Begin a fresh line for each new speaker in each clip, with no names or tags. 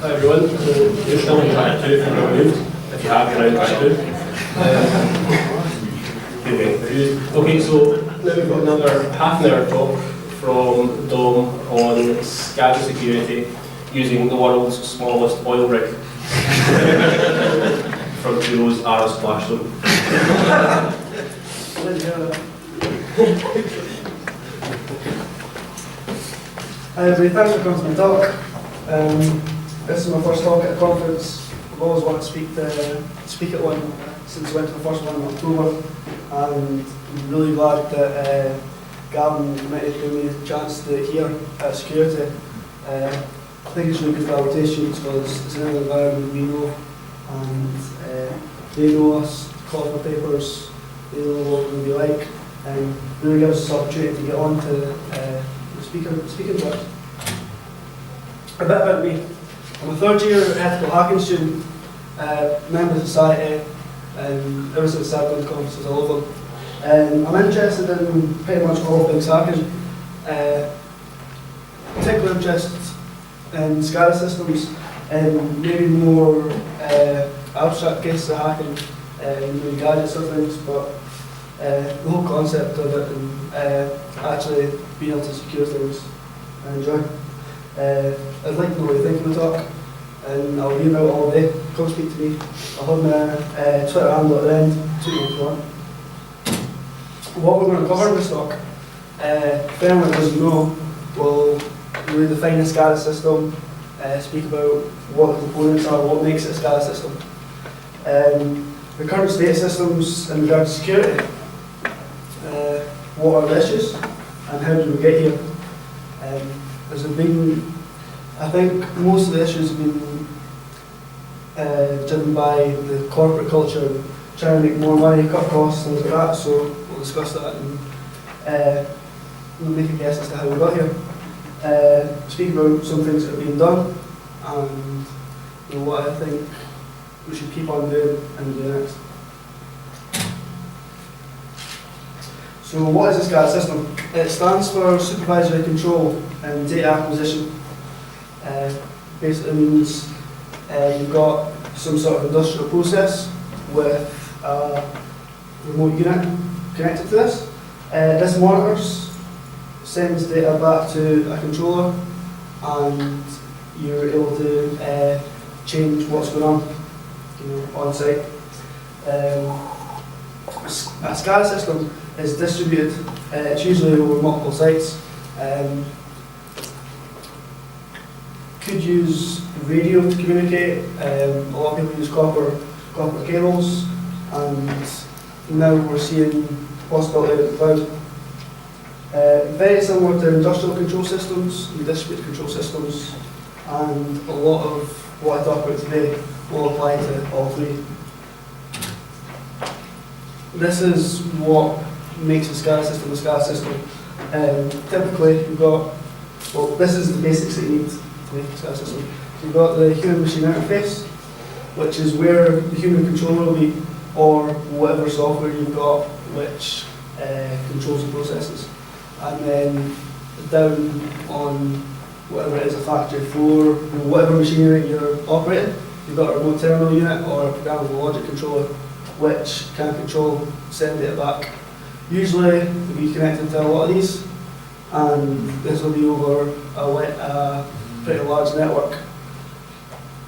Hi everyone, you're still in track 2 if you're moved, if you have, you're in track 2. Okay, so now we've got another half an hour talk from Dom on SCADA security using the world's smallest oil rig. From Kuro's Ara Splash Zone.
Hi everybody, thanks for coming to my talk. This is my first talk at a conference. I've always wanted to speak at one since I went to the first one in October, and I'm really glad that Gavin might have given me a chance to do it here at Securi-tay. I think it's really good for Abertay because it's another environment we know, and they know us, call for papers, they know what we're going to be like, and really gives us this opportunity to get on to speaking to us. A bit about me. I'm a third year ethical hacking student, member of the society, and ever since I've done conferences all over. I'm interested in pretty much all things hacking, particular interest in SCADA systems, and maybe more abstract cases of hacking, maybe gadgets or things, but the whole concept of it and actually being able to secure things I enjoy. I'd like to know what you think of the talk, and I'll be about all day. Come speak to me. I'll have my Twitter handle at the end, tweet me if you want. What we're going to cover in this talk, if anyone doesn't know, we'll really define a SCADA system, speak about what the components are, what makes it a SCADA system. The current state of systems in regards to security, what are the issues, and how did we get here? I think most of the issues have been driven by the corporate culture, trying to make more money, cut costs, things like that, so we'll discuss that and we'll make a guess as to how we got here. Speak about some things that have been done, and what I think we should keep on doing and do next. So what is a SCADA system? It stands for Supervisory Control and Data Acquisition. Basically means you've got some sort of industrial process with a remote unit connected to this. This monitors, sends data back to a controller, and you're able to change what's going on site. A SCADA system is distributed, it's usually over multiple sites. Could use radio to communicate. A lot of people use copper cables, and now we're seeing the possibility of the cloud. Very similar to industrial control systems and distributed control systems, and a lot of what I talk about today will apply to all three. This is what makes a SCADA system a SCADA system. Typically, you've got, well, this is the basics that you need to make a SCADA system. So you've got the human-machine interface, which is where the human controller will be, or whatever software you've got which controls the processes. And then down on whatever it is, a factory floor, whatever machinery you're operating, you've got a remote terminal unit or a programmable logic controller, which can control, send data back. Usually it'll be connected to a lot of these, and this will be over a pretty large network.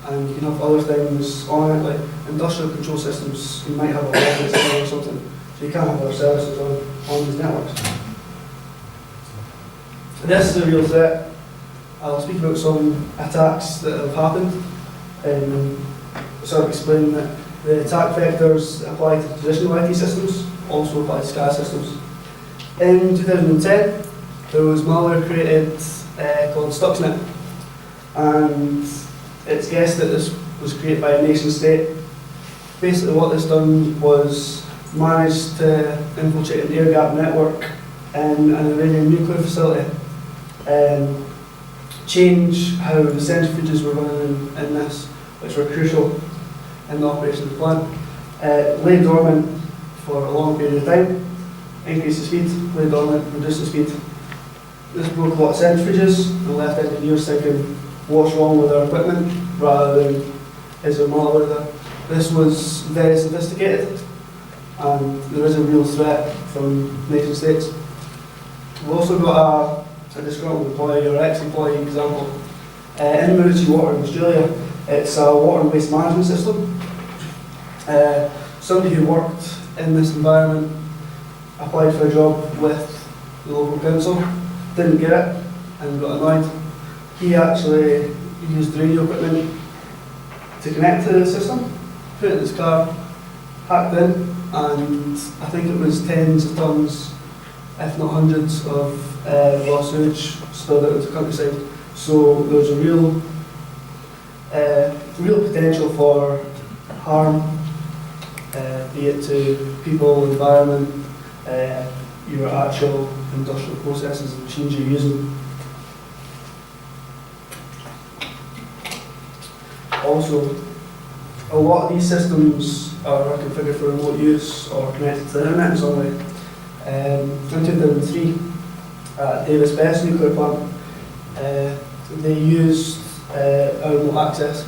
And you can have other things on it, like industrial control systems. You might have a wireless network or something, so you can't have other services on these networks. This is a real threat. I'll speak about some attacks that have happened, and sort of explain that the attack vectors that apply to traditional IT systems also apply to SCADA systems. In 2010, there was malware created called Stuxnet, and it's guessed that this was created by a nation state. Basically what this done was managed to infiltrate an air-gapped network in an Iranian nuclear facility, and change how the centrifuges were running in this, which were crucial in the operation of the plant. Lay dormant for a long period of time, increase the speed, lay dormant, reduce the speed. This broke a lot of centrifuges and left engineers thinking, what's wrong with our equipment rather than is there malware there. This was very sophisticated, and there is a real threat from nation states. We've also got a disgruntled employee or ex-employee example. In emergency water in Australia, it's a water and waste management system. Somebody who worked in this environment applied for a job with the local council, didn't get it, and got annoyed. He actually used radio equipment to connect to the system, put it in his car, hacked in, and I think it was tens of tons, if not hundreds, of raw sewage spilled out into the countryside. So there's a real potential for harm, be it to people, environment, your actual industrial processes and machines you're using. Also, a lot of these systems are configured for remote use or connected to the internet in some way. In 2003, at Davis Best nuclear plant, they used our remote access.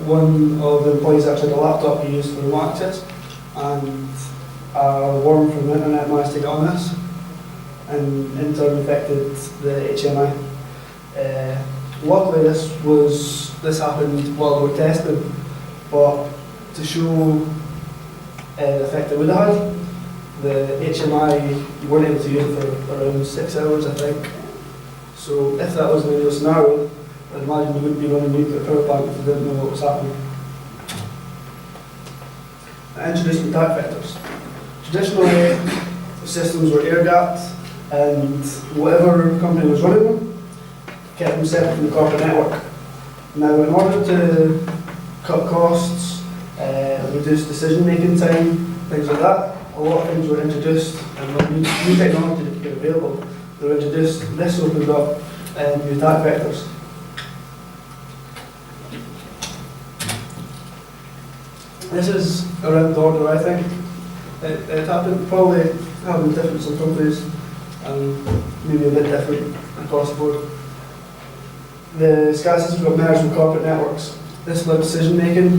One of the employees actually had a laptop he used for remote access, and a worm from the internet managed to get on this and in turn affected the HMI. Luckily this happened while we were testing, but to show the effect it would have had, the HMI, you weren't able to use it for around 6 hours, I think. So if that was an ideal scenario, I'd imagine you wouldn't be running a nuclear power plant if you didn't know what was happening. Introducing attack vectors. Traditionally, the systems were air-gapped, and whatever company was running them kept them separate from the corporate network. Now, in order to cut costs, reduce decision-making time, things like that, a lot of things were introduced, and when new technology became available, they were introduced. This opened up new attack vectors. This is around the order, I think. It happened, probably happened different in some companies, and maybe a bit different across the board. The SCADA systems got merged with corporate networks. This allowed decision making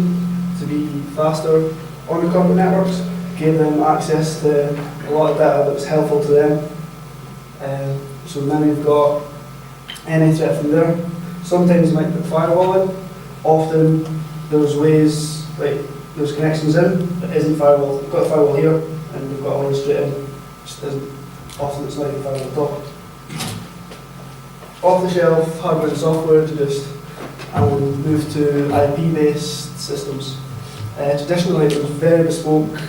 to be faster on the corporate networks, gave them access to a lot of data that was helpful to them. So now you've got any threat from there. Sometimes you might put firewall in. Often there's ways, like there's connections in, but isn't firewall. We've got a firewall here, and we've got all this straight in. Just isn't. Often it's not even firewall at all. Off-the-shelf hardware and software introduced, and moved to IP-based systems. Traditionally, it was very bespoke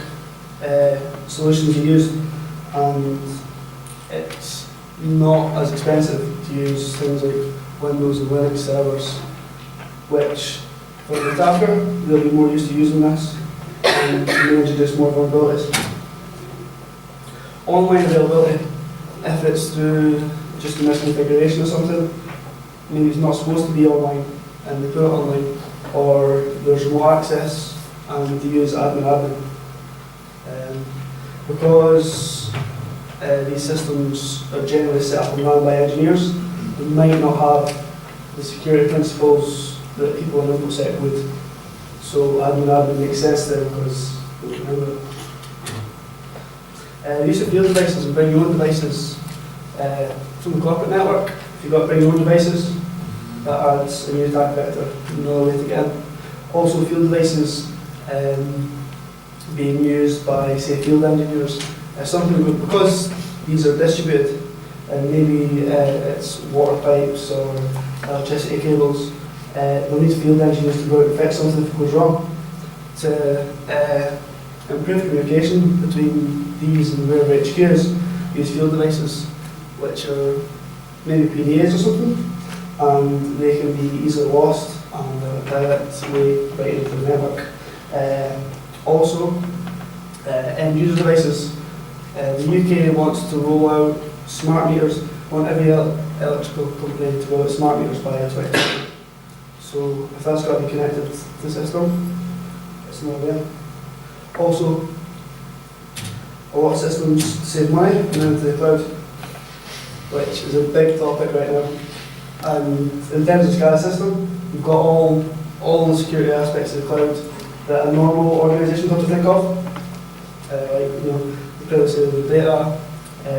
solutions you used, and it's not as expensive to use things like Windows and Linux servers, which for the attacker, they'll be more used to using this, and may introduce more vulnerabilities. Online availability, if it's through just a misconfiguration or something, maybe it's not supposed to be online, and they put it online, or there's remote access and they use admin. Because these systems are generally set up and run by engineers, they might not have the security principles that people in Infosec would. So admin makes sense there because they can remember it. The use of field devices and bring your own devices from the corporate network. If you've got to bring your own devices, that adds a new attack vector, another way to get in. Also field devices being used by, say, field engineers. Something because these are distributed, and maybe it's water pipes or electricity cables, they'll need field engineers to go out and fix something if it goes wrong. To improve communication between these and wherever HQ is, use field devices, which are maybe PDAs or something, and they can be easily lost and direct way right into the network. Also, end user devices. The UK wants to roll out smart meters. Want every electrical company to roll out smart meters by 2020. So if that's got to be connected to the system, it's not there. Also, a lot of systems save money and into the cloud, which is a big topic right now. And in terms of SCADA system, you've got all the security aspects of the cloud that a normal organisation got to think of. Like, the privacy of the data,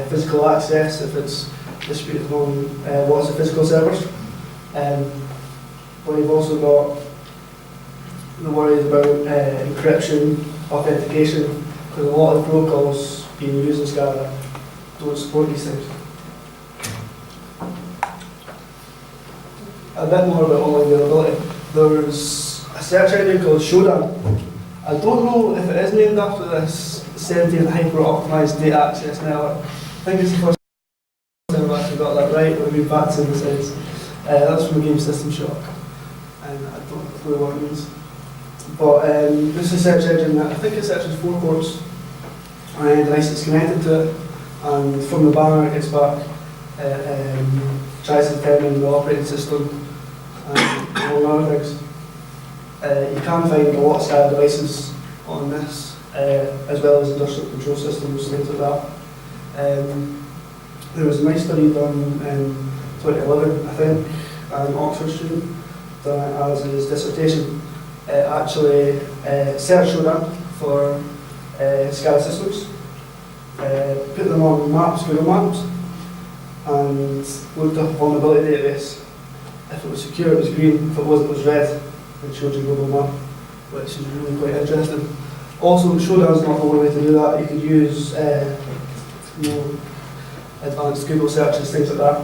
physical access if it's distributed on lots of physical servers. But you've also got the worries about encryption, authentication, because a lot of the protocols being used in SCADA don't support these things. A bit more about online availability. There's a search engine called Shodan. I don't know if it is named after this sentient hyper-optimized data access network. I think it's the first time I've actually got that right, when we back in the sense. That's from the game System Shock, and I don't know what it means. But this is a search engine that I think it searches 4 ports, and any device that's connected to it, and from the banner it gets back, tries to determine the operating system, and all other things. You can find a lot of SCADA devices on this, as well as industrial control systems, things like that. There was a nice study done in 2011, I think, an Oxford student done it as his dissertation. Actually searched for that for SCADA systems, put them on maps, Google Maps, and looked up a vulnerability database. If it was secure, it was green. If it wasn't, it was red. It showed you Google Map, which is really quite interesting. Also, Shodan's not the only way to do that. You could use advanced Google searches, things like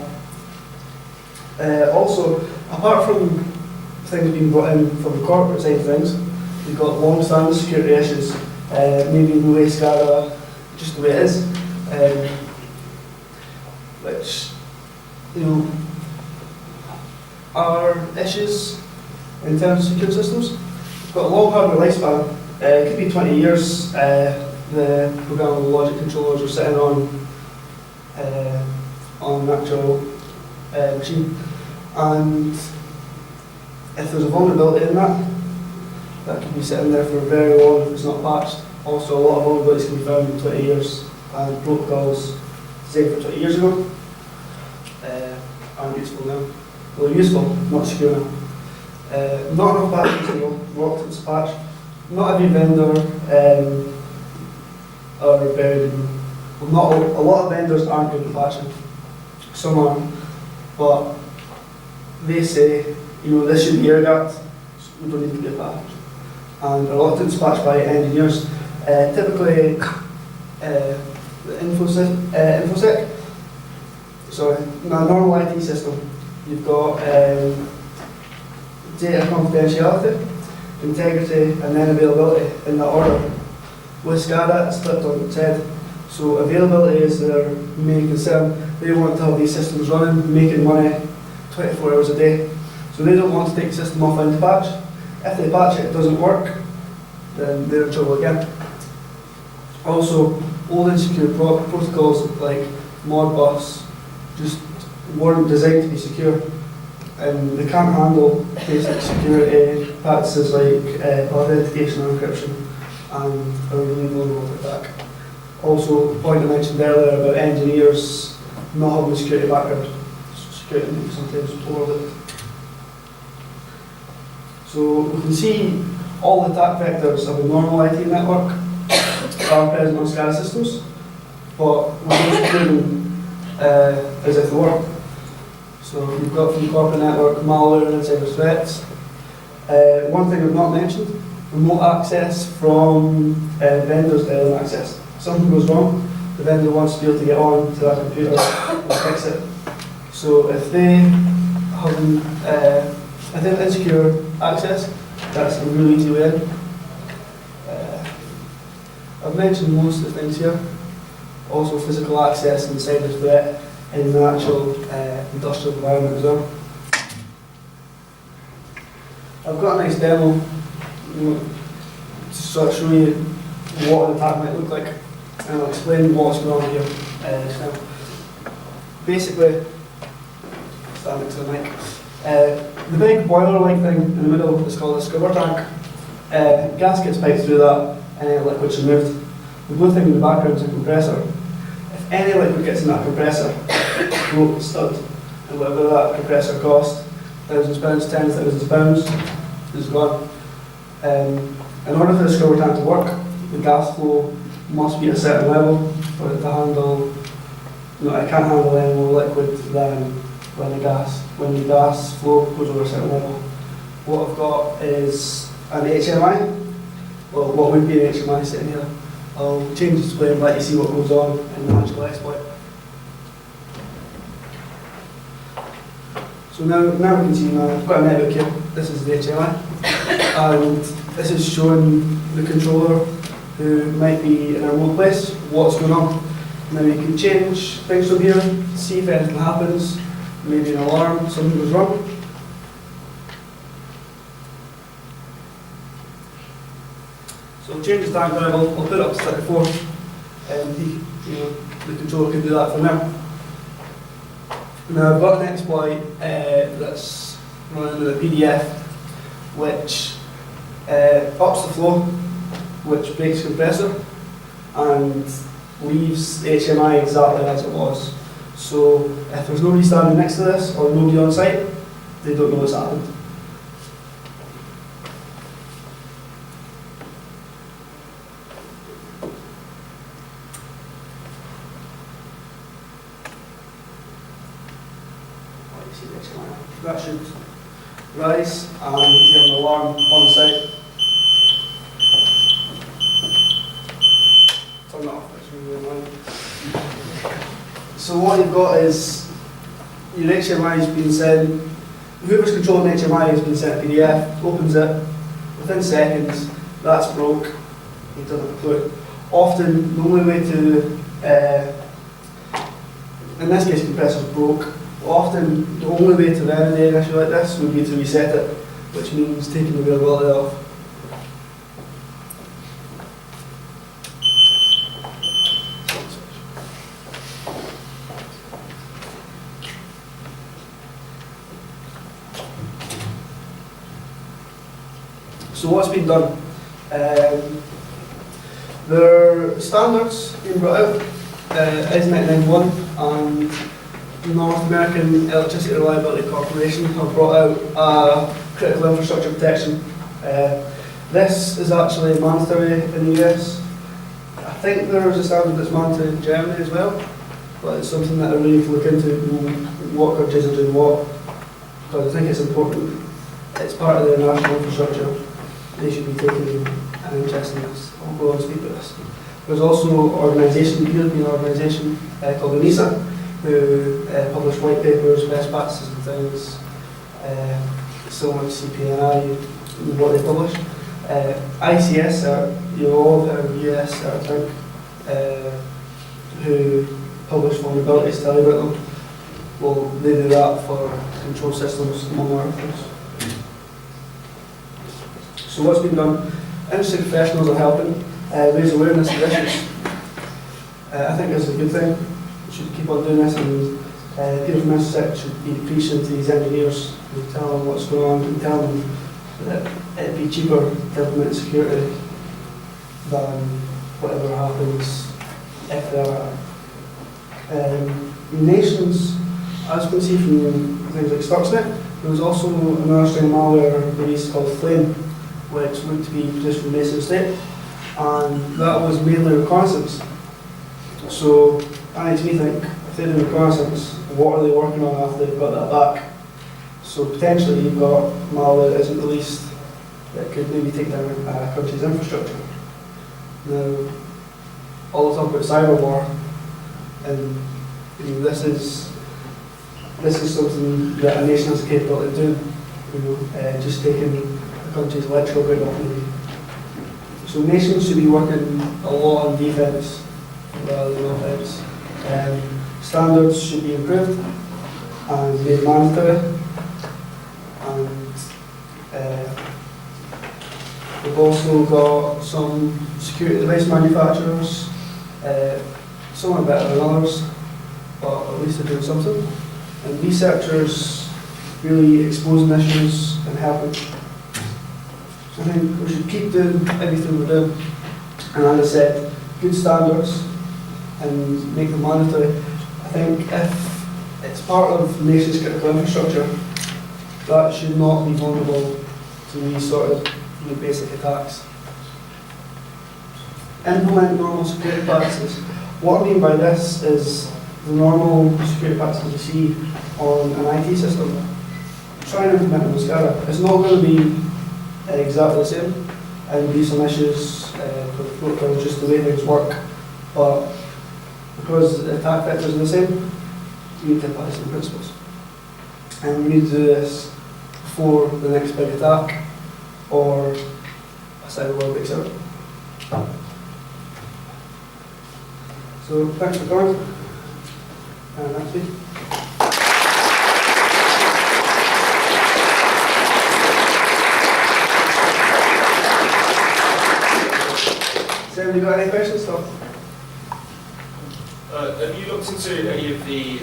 that. Also, apart from things being brought in from the corporate side of things, you've got long-standing security issues, maybe the way SCADA, just the way it is, which, are issues in terms of secure systems. You've got a long hardware lifespan. It could be 20 years. The programmable logic controllers are sitting on an actual machine, and if there's a vulnerability in that, that could be sitting there for very long if it's not patched. Also, a lot of vulnerabilities can be found in 20 years, and protocols designed for 20 years ago aren't useful now. Well, they're useful, not secure now. Not enough patches to work to patch. Not every vendor are very good. Well, not a lot of vendors aren't good at patching. Some are, but they say, this should be air gapped, we don't need to get patched. And a lot of it's patched by engineers. Typically, the Infosec, sorry, in a normal IT system, you've got data confidentiality, integrity, and then availability in that order. With SCADA, it's flipped on its head. So availability is their main concern. They want to have these systems running, making money 24 hours a day. So they don't want to take the system offline to patch. If they patch it, it doesn't work, then they're in trouble again. Also, old insecure protocols like Modbus just weren't designed to be secure. And they can't handle basic security practices like authentication and encryption, and are really vulnerable to attack. Also, the point I mentioned earlier about engineers not having a security background. Security can be sometimes overlooked. So we can see all the attack vectors of a normal IT network are present on SCADA systems, but we're just proven as if they were. So you've got from the corporate network malware and insider threats. One thing I've not mentioned, remote access from vendors to alien access. Something goes wrong, the vendor wants to be able to get on to that computer and fix it. So if they have insecure access, that's a really easy way in. I've mentioned most of the things here. Also physical access and cyber threat in the actual industrial environment as well. I've got a nice demo to sort of show you what an attack might look like, and I'll explain what's going on here just now. Basically, stand next to the mic. The big boiler-like thing in the middle is called a scrubber tank. Gas gets piped through that, and liquid's removed. The blue thing in the background is a compressor. If any liquid gets in that compressor, float stud, and whatever that compressor cost, £1,000, £10,000 is gone. In order for the scrubber tank to work, the gas flow must be at a certain level for it to handle, it can't handle any more liquid than when the gas flow goes over a certain level. What I've got is an HMI, well, what would be an HMI sitting here. I'll change the display and let you see what goes on in the actual exploit. So now we can see I've got a network here. This is the HMI, and this is showing the controller who might be in a remote place what's going on. Now you can change things from here, see if anything happens, maybe an alarm, something goes wrong. So I'll change the tank level, I'll put it up to 34, and the controller can do that from there. Now I've got an exploit that's running with a PDF which ups the flow, which breaks the compressor and leaves the HMI exactly as it was. So if there's nobody standing next to this or nobody on site, they don't know what's happened. That should rise and give an alarm on site. Turn that off, that's really annoying. So what you've got is your HMI has been sent, whoever's controlling the HMI has been sent a PDF, opens it, within seconds, that's broke, he doesn't have a clue. Often, the only way to, in this case compressor's broke, often the only way to remedy an issue like this would be to reset it, which means taking the availability off. So what's been done? There are standards being brought out, ISO 991 and North American Electricity Reliability Corporation have brought out a critical infrastructure protection. This is actually mandatory in the US. I think there is a standard that's mandatory in Germany as well, but it's something that I really need to look into, what countries are doing what, because I think it's important. It's part of their national infrastructure. They should be taking an interest in this. I'll go on and speak about this. There's also an organisation, a European organisation called ENISA, who publish white papers, best practices and things, similar to CPNI, what they publish. ICS, all of the US, I think, who publish vulnerabilities, tell you about them. Well, they do that for control systems, among other things. So what's been done? Industry professionals are helping raise awareness of issues. I think this is a good thing. We should keep on doing this, and people from Infosec should be preaching to these engineers and tell them what's going on and tell them that it'd be cheaper to implement security than whatever happens if there are. Nations, as you can see from things like Stuxnet, there was also another string of malware released called Flame, which looked to be produced from nation state, and that was mainly reconnaissance. So that makes me think, if they're doing reconnaissance, what are they working on after they've got that back? So potentially you've got malware that isn't released that could maybe take down a country's infrastructure. Now, all the talk about cyber war, and this is something that a nation has the capability of doing. Just taking a country's electrical grid off maybe. So nations should be working a lot on defence rather than offence. Standards should be improved and made mandatory. And we've also got some security device manufacturers, some are better than others, but at least they're doing something. And researchers really exposing issues and helping. So I think we should keep doing everything we're doing. And as I said, good standards and make them mandatory. I think if it's part of the nation's critical infrastructure. That should not be vulnerable to these sort of basic attacks. Implement normal security practices. What I mean by this is the normal security practices you see on an IT system. Try and implement them with SCADA. It's not going to be exactly the same, and there'll be some issues with protocols, just the way things work. But because the attack vectors are the same, you need to apply some principles. And we need to do this before the next big attack or a cyber world breaks out. So thanks for coming. And that's it. Has anybody got any questions? Tom?
Have you looked into any of the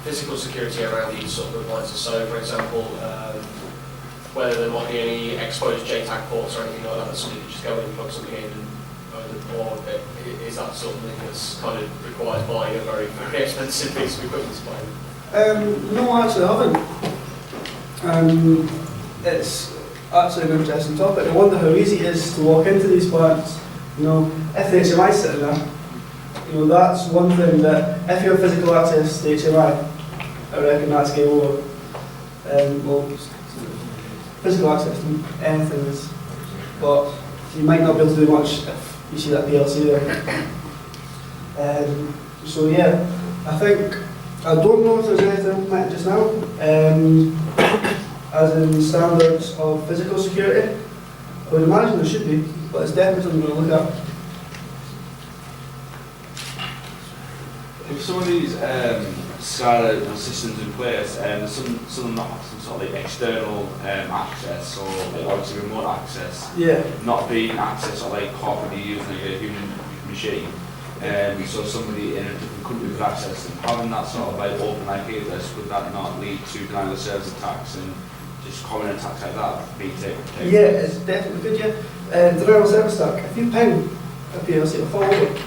physical security around these sort of appliances? So, for example, whether there might be any exposed JTAG ports or anything like that, somebody could just go in and plug something in, or is that something that's kind of required by a very, very expensive piece of equipment supply?
No, actually I haven't. It's actually an interesting topic. I wonder how easy it is to walk into these plants. You know, if the HMI is sitting there, you know, that's one thing that if you have physical access to HMI, I reckon that's game over. Well, physical access to anything is, but you might not be able to do much if you see that PLC there. So yeah, I think, I don't know if there's anything implemented just now, as in standards of physical security. I would imagine there should be, but it's definitely something we're going to look at.
If some of these SCADA systems in place, some of them not have some sort of like external access or like obviously remote access,
Yeah.
not being access or like corporately using like a human machine. So somebody in a different country could access them. Having that sort of like open IP address, would that not lead to denial of service attacks and just common attacks like that being taken?
Yeah, it's definitely good, yeah. Denial of service attack, if you ping a PLC, it'll fall over.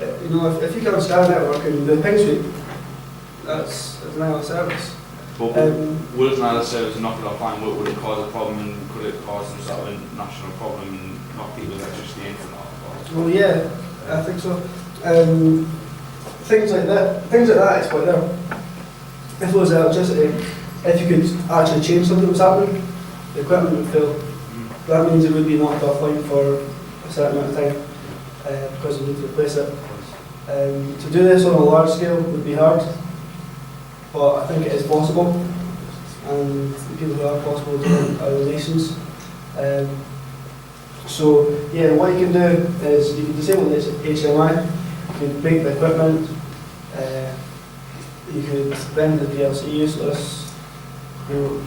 You know, if you get on SCADA network and do a ping sweep, that's a denial of service.
But would a denial of service knock it offline? Would it cause a problem, and could it cause some sort of a national problem and knock people's electricity in from that?
Well, yeah, I think so. Things like that exploit there. If it was electricity, if you could actually change something that was happening, the equipment would fail. That means it would be knocked offline for a certain amount of time because you need to replace it. To do this on a large scale would be hard, but I think it is possible, and the people who are possible doing are the nations. So yeah, what you can do is you can disable the HMI, you can break the equipment, you could render the PLC useless. You know,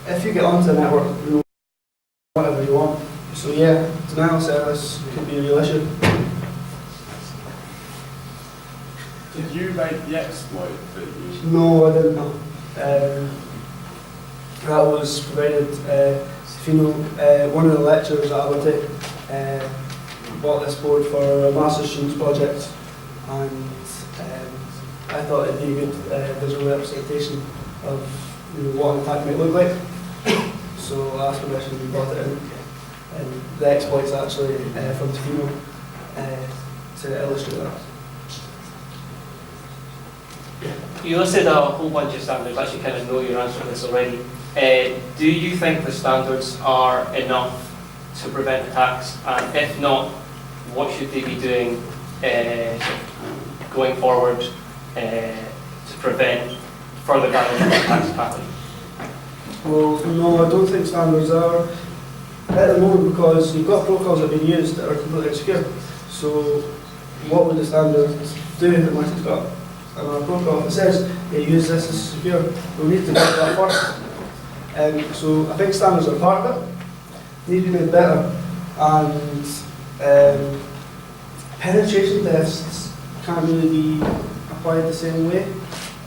if you get onto the network, you know, whatever you want. So yeah, denial of service could be a real issue.
Did you make the exploit that you...
No, I didn't know. That was provided, if you know, one of the lecturers at Abertay bought this board for a master's students project, and I thought it'd be a good visual representation of, you know, what an attack might look like. So I asked permission and we brought it in. And the exploit's actually from Tofino to illustrate that.
You listed a whole bunch of standards. I actually kind of know your answer to this already. Do you think the standards are enough to prevent attacks? And if not, what should they be doing going forward to prevent further damage from attacks happening?
Well, no, I don't think standards are at the moment, because you've got protocols that have been used that are completely insecure. So what would the standards do unless it's got another protocol? If it says, yeah, use this as secure, we need to build that first. So I think standards are part of it, need to be made better, and penetration tests can't really be applied the same way.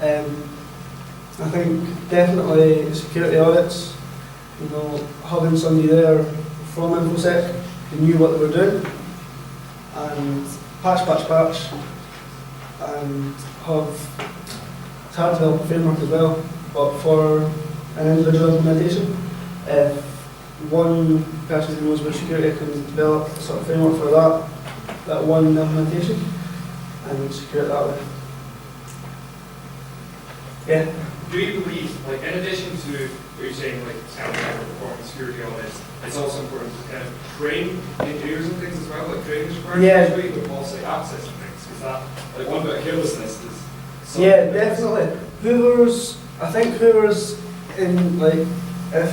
I think definitely security audits, you know, having somebody there from Infosec who knew what they were doing, and patch, and have it's hard to develop a framework as well, but for an individual implementation, if one person who knows about security can develop a sort of framework for that one implementation, and secure it that way. Yeah.
Do you believe, like, in addition to what you're saying, like, performance security audits, it's also important to kind of train engineers and things as well, like training is required,
Yeah.
especially with policy access and things, because that, like, one bit of carelessness is...
Yeah, definitely. I think whoever's in, like, if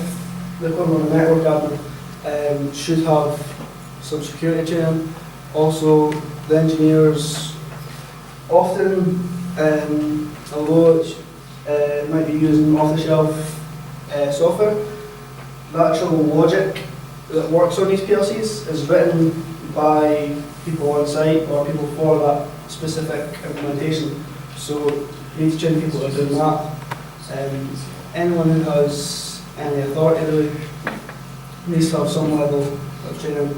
they're going on a network admin, should have some security training. Also, the engineers often, although it might be using off-the-shelf software, the actual logic that works on these PLCs is written by people on site or people for that specific implementation. So you need to train people to do that. Anyone who has any authority really needs to have some level of training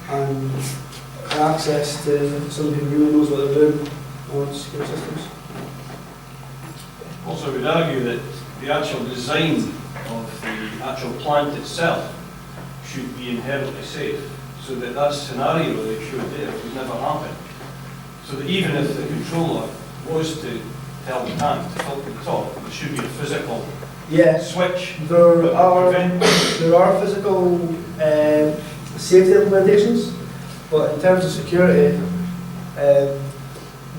and access to somebody who really knows what they're doing on secure systems.
Also, I would argue that the actual design of the actual plant itself should be inherently safe, so that that scenario that you showed there would never happen. So that even if the controller was to tell the tank to filter the top, there should be a physical switch.
There are physical safety implementations, but in terms of security,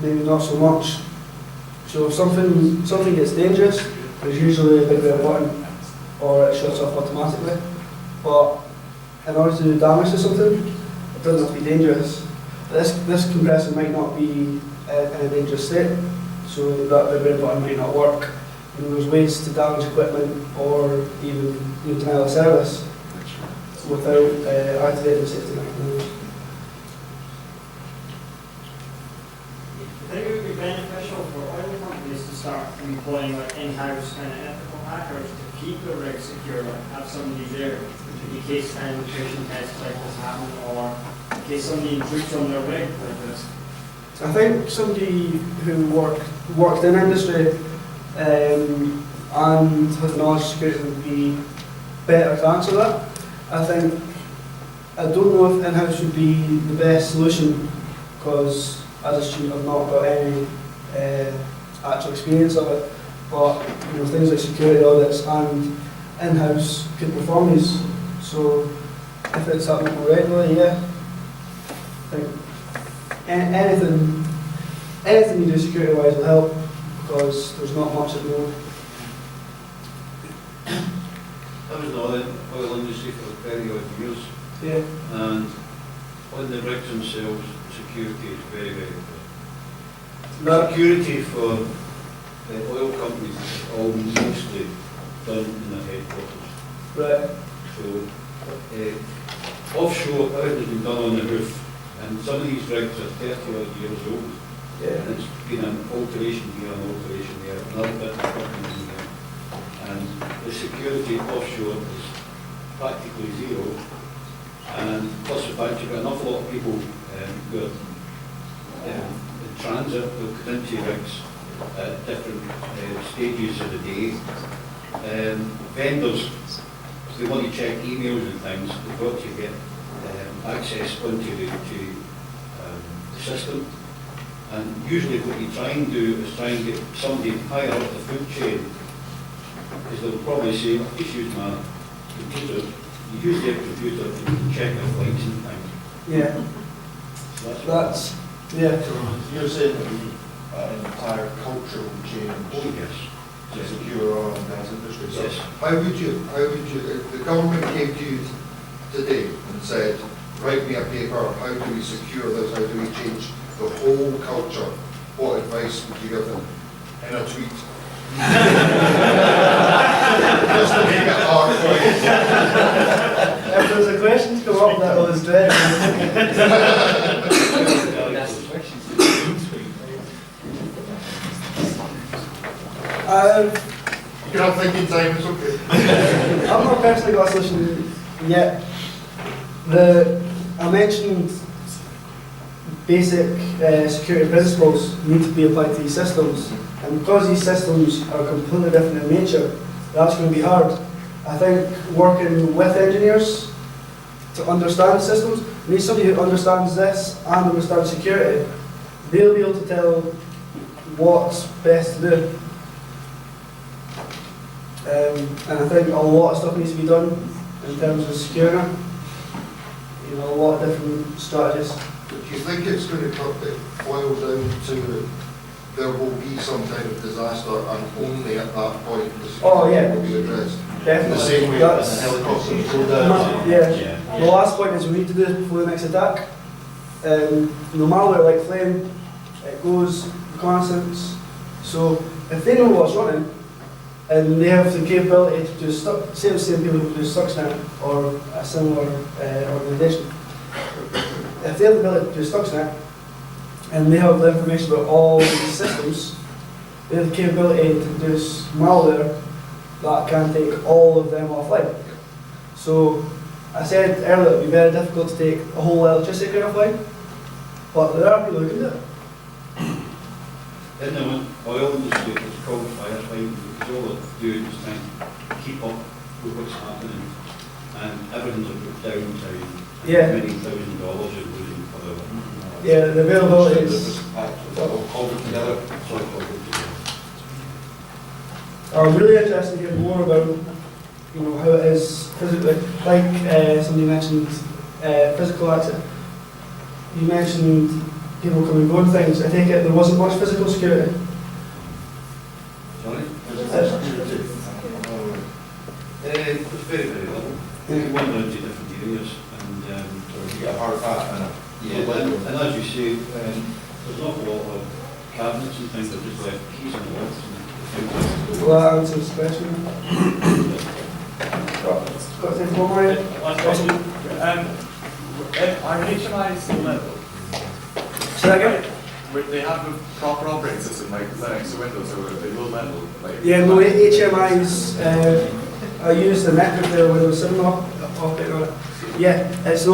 maybe not so much. So if something gets dangerous, there's usually a big red button, or it shuts off automatically. But in order to do damage to something, it doesn't have to be dangerous. This compressor might not be in a dangerous state, so that big red button might not work. And there's ways to damage equipment or even denial of service without activating the safety mechanisms.
I think it would be beneficial for oil companies to start employing like in-house kind of ethical hackers to keep the rig secure, like have somebody there in case penetration tests like this happen, or in case somebody intrudes on their rig like this.
I think somebody who worked in industry and has knowledge of security would be better to answer that. I don't know if in-house would be the best solution, because as a student I've not got any actual experience of it, but things like security audits and in-house could perform these. So if it's happening more regularly, yeah. I think anything you do security wise will help, because there's not much at the moment.
I was in the oil industry for very odd years,
Yeah.
and on the rigs themselves, security is very, very good. Security for the oil companies is all mostly done in their headquarters.
Right.
So offshore, everything's been done on the roof, and some of these rigs are 30 odd years old.
Yeah.
And it's been an alteration here, an alteration there, another bit of equipment in there. And the security offshore is practically zero. And plus the fact you've got an awful lot of people who are in transit, who come into rigs at different stages of the day. Vendors, if they want to check emails and things, they've got to get access onto the system. And usually what you try and do is try and get somebody higher up the food chain, because they'll probably say, I'll just use my computer. You use their computer and you can check their flights and things.
Yeah.
So
That's yeah.
So you're saying that an entire cultural change
oh yes.
to secure oil and gas industry. So
Yes.
how would you, if the government came to you today and said, write me a paper, how do we secure this, how do we change the whole culture, what advice would you give them in a tweet? Just to make it hard for you.
If there's a question to come up, that was dread.
You can have thinking time, it's okay.
I've not personally got a solution yet. I mentioned basic security principles need to be applied to these systems. And because these systems are completely different in nature, that's going to be hard. I think working with engineers to understand systems, you need somebody who understands this and understands security. They'll be able to tell what's best to do. And I think a lot of stuff needs to be done in terms of security. You know, a lot of different strategies.
Do you think it's going to boil down to there will be some kind of disaster and only at that point the security will be addressed?
Definitely.
The same way as the helicopters go down.
Yeah. The last point is we need to do it before the next attack. No malware like Flame, it goes reconnaissance. So if they know what's running, and they have the capability to do same people who do Stuxnet or a similar organisation. If they have the ability to do Stuxnet, and they have the information about all these systems, they have the capability to produce malware that can take all of them offline. So I said earlier it would be very difficult to take a whole electricity grid offline, but there are people who can do it.
In the oil industry, it's called firefighting, because all they do is try and keep up with what's happening, and everything's a put downtime.
Yeah.
Many $1,000 you're losing for the.
Yeah, the availability is. I'm really interested to hear more about, you know, how it is physically. Like somebody mentioned, physical access. You mentioned people coming and going things. I take it there wasn't much physical security.
Sorry? It was very, very little. We went into different areas, and
You get a hard pass and
and as you say, there's an awful lot of cabinets and things that just left keys on the walls.
Well, that answers the question. Got anything more, Mario?
Last question. Are HMIs level?
Say that again?
Would they have a proper operating system like Linux or Windows, or are they low level? Like
Yeah, no, HMIs are used in network there with Windows 7 operating on it. Yeah, it's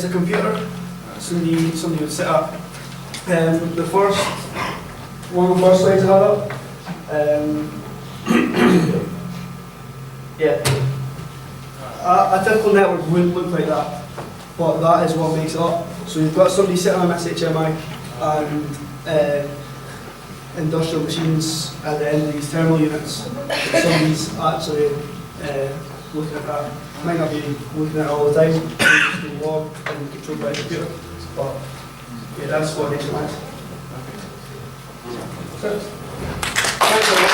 a computer. Somebody would set up. The first one of the first slides I had up. Yeah. A typical network wouldn't look like that, but that is what makes it up. So you've got somebody sitting on this HMI and industrial machines at the end of these terminal units. Somebody's actually looking at that. Might not be looking at it all the time, just being logged and controlled by a computer. But yeah, that's what HMI is. Thanks a lot.